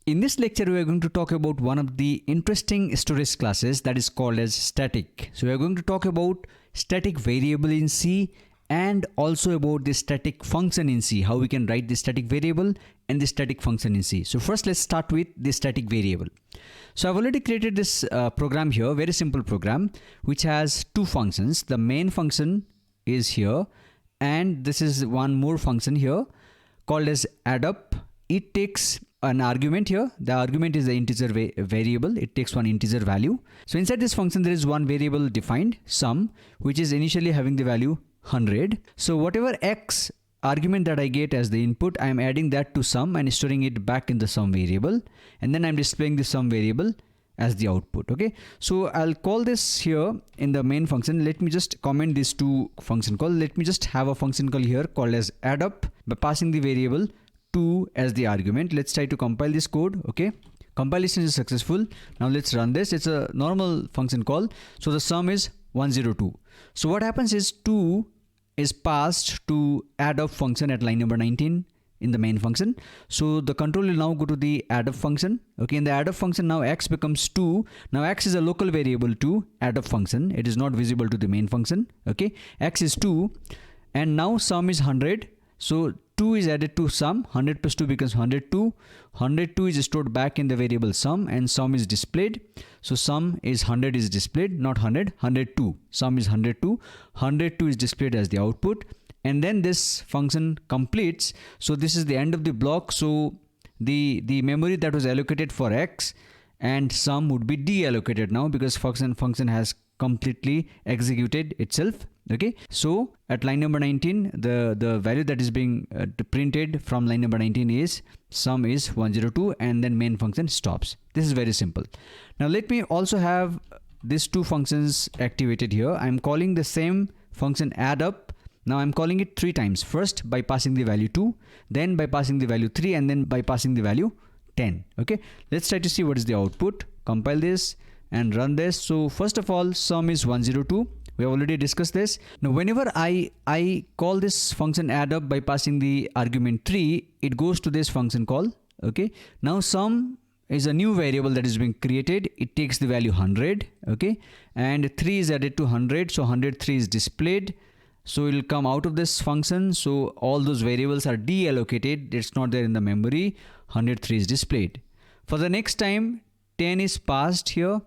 In this lecture, we are going to talk about one of the interesting storage classes that is called as static. So we are going to talk about static variable in C and also about the static function in C, how we can write the static variable and the static function in C. So first let's start with the static variable. So I've already created this program here, very simple program, which has two functions. The main function is here and this is one more function here called as addup. It takes an argument here. The argument is the integer variable. It takes one integer value. So inside this function there is one variable defined, sum, which is initially having the value 100. So whatever x argument that I get as the input, I am adding that to sum and storing it back in the sum variable, and then I'm displaying the sum variable as the output. Okay, so I'll call this here in the main function. Let me just comment these two function call. Let me just have a function call here called as addup by passing the variable 2 as the argument. Let's try to compile this code. Okay, compilation is successful. Now let's run this. It's a normal function call. So the sum is 102. So what happens is 2 is passed to addup function at line number 19 in the main function. So the control will now go to the addup function. Okay, in the addup function now x becomes 2. Now x is a local variable to addup function. It is not visible to the main function. Okay, x is 2 and now sum is 100. So 2 is added to sum. 100 plus 2 becomes 102. 102 is stored back in the variable sum and sum is displayed. So sum is 100 is displayed, not 100, 102. Sum is 102. 102 is displayed as the output. And then this function completes. So this is the end of the block. So the memory that was allocated for x and sum would be deallocated now because function has completely executed itself. Okay, so at line number 19 the value that is being printed from line number 19 is sum is 102 and then main function stops. This is very simple. Now let me also have these two functions activated here. I'm calling the same function addup. Now I'm calling it 3 times. First by passing the value 2, then by passing the value 3, and then by passing the value 10. Okay, let's try to see what is the output. Compile this and run this. So first of all, sum is 102. We have already discussed this. Now whenever I call this function addup by passing the argument 3, it goes to this function call. Okay, now sum is a new variable that is being created. It takes the value 100. Okay, and 3 is added to 100, so 103 is displayed. So it will come out of this function. So all those variables are deallocated. It's not there in the memory. 103 is displayed. For the next time, 10 is passed here.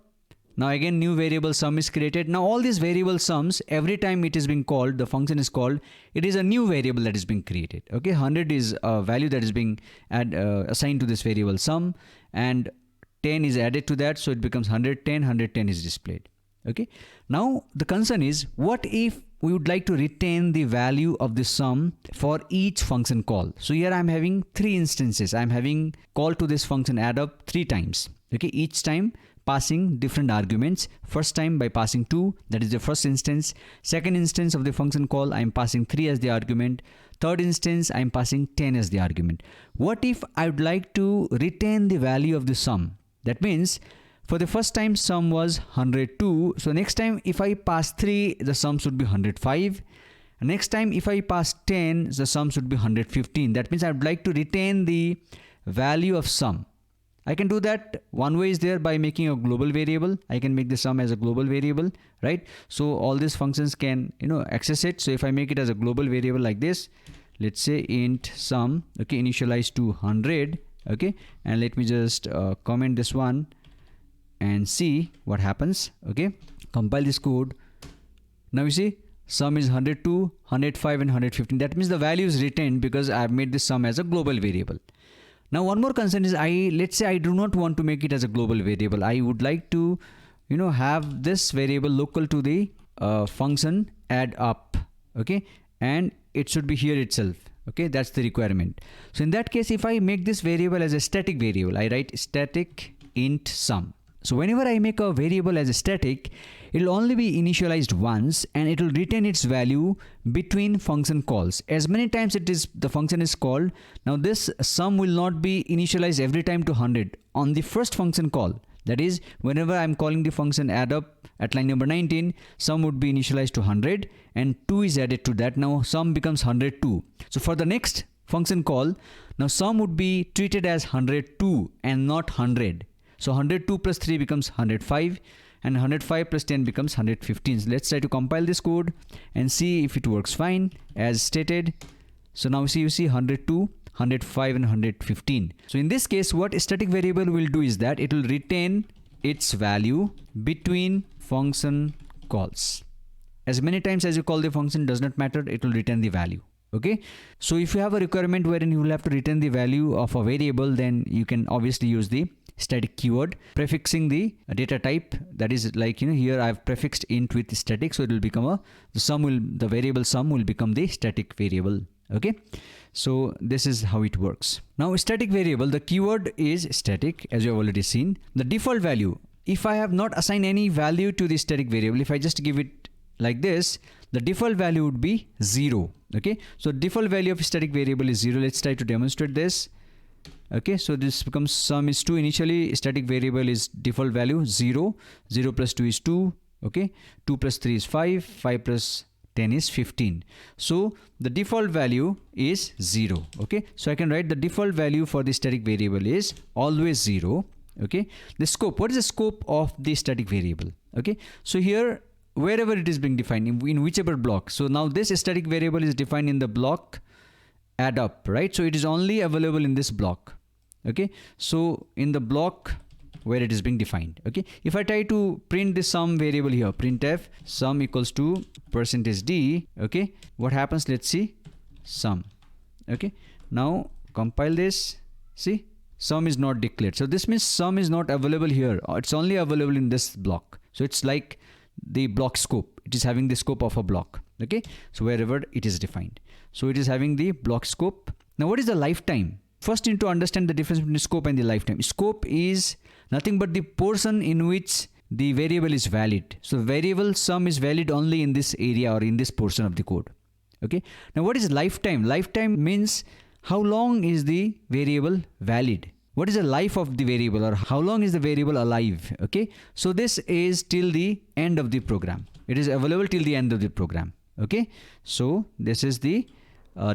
Now again new variable sum is created. Now all these variable sums, every time it is being called, the function is called, it is a new variable that is being created. Okay, 100 is a value that is being assigned to this variable sum, and 10 is added to that, so it becomes 110. 110 is displayed. Okay, now the concern is, what if we would like to retain the value of the sum for each function call? So here I'm having 3 instances. I'm having call to this function addup 3 times. Okay, each time passing different arguments. First time by passing 2, that is the first instance. Second instance of the function call, I am passing 3 as the argument. Third instance, I am passing 10 as the argument. What if I would like to retain the value of the sum? That means for the first time sum was 102. So next time if I pass 3, the sum should be 105. Next time if I pass 10, the sum should be 115. That means I would like to retain the value of sum. I can do that. One way is there by making a global variable. I can make the sum as a global variable, right? So all these functions can, access it. So if I make it as a global variable like this, let's say int sum, okay, initialize to 100, okay, and let me just comment this one and see what happens. Okay, compile this code. Now you see sum is 102, 105 and 115. That means the value is retained because I have made this sum as a global variable. Now one more concern is, let's say I do not want to make it as a global variable. I would like to have this variable local to the function addup. Okay, and it should be here itself. Okay, that's the requirement. So in that case, if I make this variable as a static variable, I write static int sum. So whenever I make a variable as a static, it will only be initialized once and it will retain its value between function calls. As many times the function is called, now this sum will not be initialized every time to 100 on the first function call. That is, whenever I'm calling the function addup at line number 19, sum would be initialized to 100 and 2 is added to that. Now sum becomes 102. So for the next function call, now sum would be treated as 102 and not 100. So 102 plus 3 becomes 105 and 105 plus 10 becomes 115. So let's try to compile this code and see if it works fine as stated. So now you see 102, 105 and 115. So in this case, what a static variable will do is that it will retain its value between function calls. As many times as you call the function does not matter, it will retain the value. Okay, so if you have a requirement wherein you will have to return the value of a variable, then you can obviously use the static keyword prefixing the data type. That is like, here I've prefixed int with static, so it will become the variable sum will become the static variable. Okay, so this is how it works. Now static variable, the keyword is static, as you have already seen. The default value, if I have not assigned any value to the static variable, if I just give it like this, the default value would be 0. Okay, so default value of static variable is 0. Let's try to demonstrate this. Okay, so this becomes sum is 2. Initially static variable is default value 0. 0 plus 2 is 2. Okay, 2 plus 3 is 5. 5 plus 10 is 15. So the default value is 0. Okay, so I can write the default value for the static variable is always 0. Okay, the scope, what is the scope of the static variable? Okay, so here wherever it is being defined in whichever block. So now this static variable is defined in the block add up, right? So it is only available in this block. Okay, so in the block where it is being defined. Okay, if I try to print the sum variable here, printf sum equals to %d. Okay, what happens? Let's see. Sum. Okay, now compile this. See, sum is not declared. So this means sum is not available here. It's only available in this block. So it's like the block scope. It is having the scope of a block. Okay, so wherever it is defined, so it is having the block scope. Now what is the lifetime? First you need to understand the difference between scope and the lifetime. Scope is nothing but the portion in which the variable is valid. So variable sum is valid only in this area or in this portion of the code. Okay, now what is lifetime? Lifetime means how long is the variable valid. What is the life of the variable, or how long is the variable alive? Okay, so this is till the end of the program. It is available till the end of the program. Okay, so this is the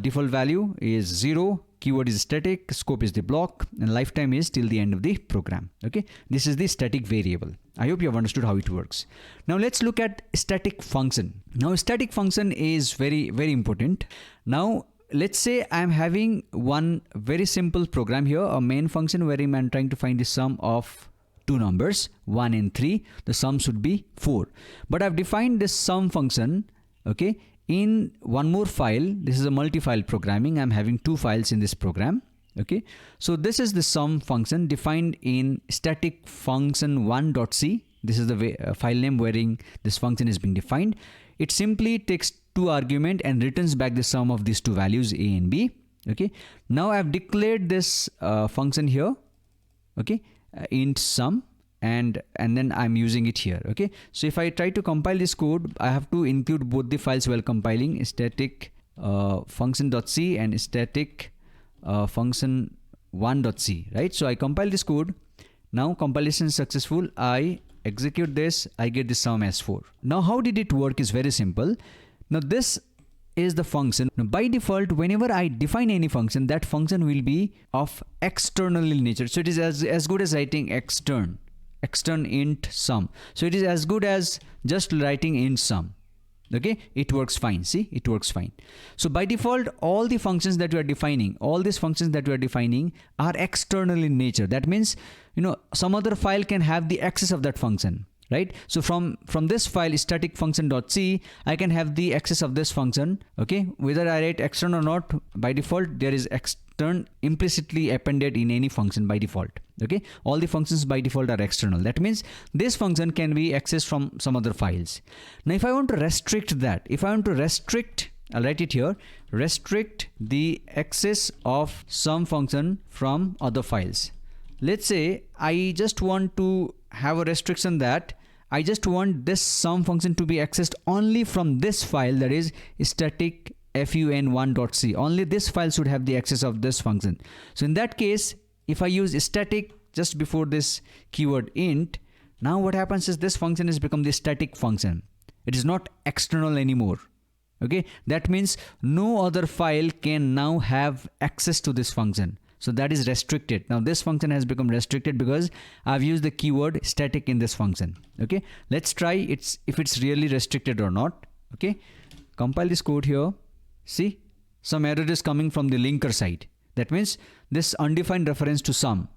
default value is 0, keyword is static, scope is the block, and lifetime is till the end of the program. Okay, this is the static variable. I hope you have understood how it works. Now let's look at static function. Now static function is very, very important. Now let's say I'm having one very simple program here, a main function wherein I'm trying to find the sum of two numbers 1 and 3. The sum should be 4, but I've defined this sum function, okay, in one more file. This is a multi-file programming. I'm having two files in this program. Okay, so this is the sum function defined in static function1.c. This is the file name wherein this function is being defined. It simply takes two arguments and returns back the sum of these two values a and b. Okay, now I've declared this function here. Okay, int sum, and then I'm using it here. Okay, so if I try to compile this code, I have to include both the files while compiling, static function.c and static function1.c, right? So I compile this code. Now compilation is successful. I execute this, I get the sum as 4. Now how did it work is very simple. Now this is the function. Now by default, whenever I define any function, that function will be of external in nature. So it is as good as writing extern int sum. So it is as good as just writing int sum. Okay, it works fine. See, it works fine. So by default, all the functions that we are defining, all these functions that we are defining are external in nature. That means, some other file can have the access of that function, right? So from this file static function.c, I can have the access of this function. Okay, whether I write extern or not, by default there is extern implicitly appended in any function by default. Okay, all the functions by default are external. That means this function can be accessed from some other files. Now if I want to restrict that, I'll write it here, restrict the access of some function from other files. Let's say I just want to have a restriction that I just want this sum function to be accessed only from this file, that is static fun1.c. Only this file should have the access of this function. So in that case, if I use static just before this keyword int, now what happens is this function has become the static function. It is not external anymore. Okay, that means no other file can now have access to this function. So that is restricted. Now this function has become restricted because I've used the keyword static in this function. Okay, let's try if it's really restricted or not. Okay, compile this code here. See, some error is coming from the linker side. That means this undefined reference to sum.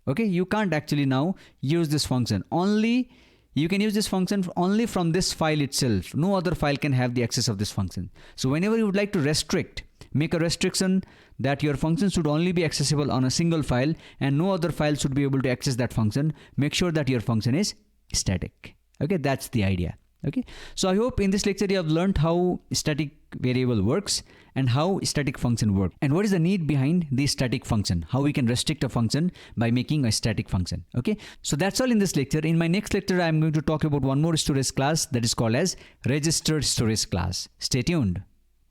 Okay, you can't actually now use this function. Only you can use this function only from this file itself. No other file can have the access of this function. So whenever you would like to restrict, make a restriction that your function should only be accessible on a single file and no other file should be able to access that function, make sure that your function is static. Okay, that's the idea. Okay, so I hope in this lecture you have learned how static variable works and how static function works and what is the need behind the static function, how we can restrict a function by making a static function. Okay, so that's all in this lecture. In my next lecture I am going to talk about one more storage class that is called as registered storage class. Stay tuned.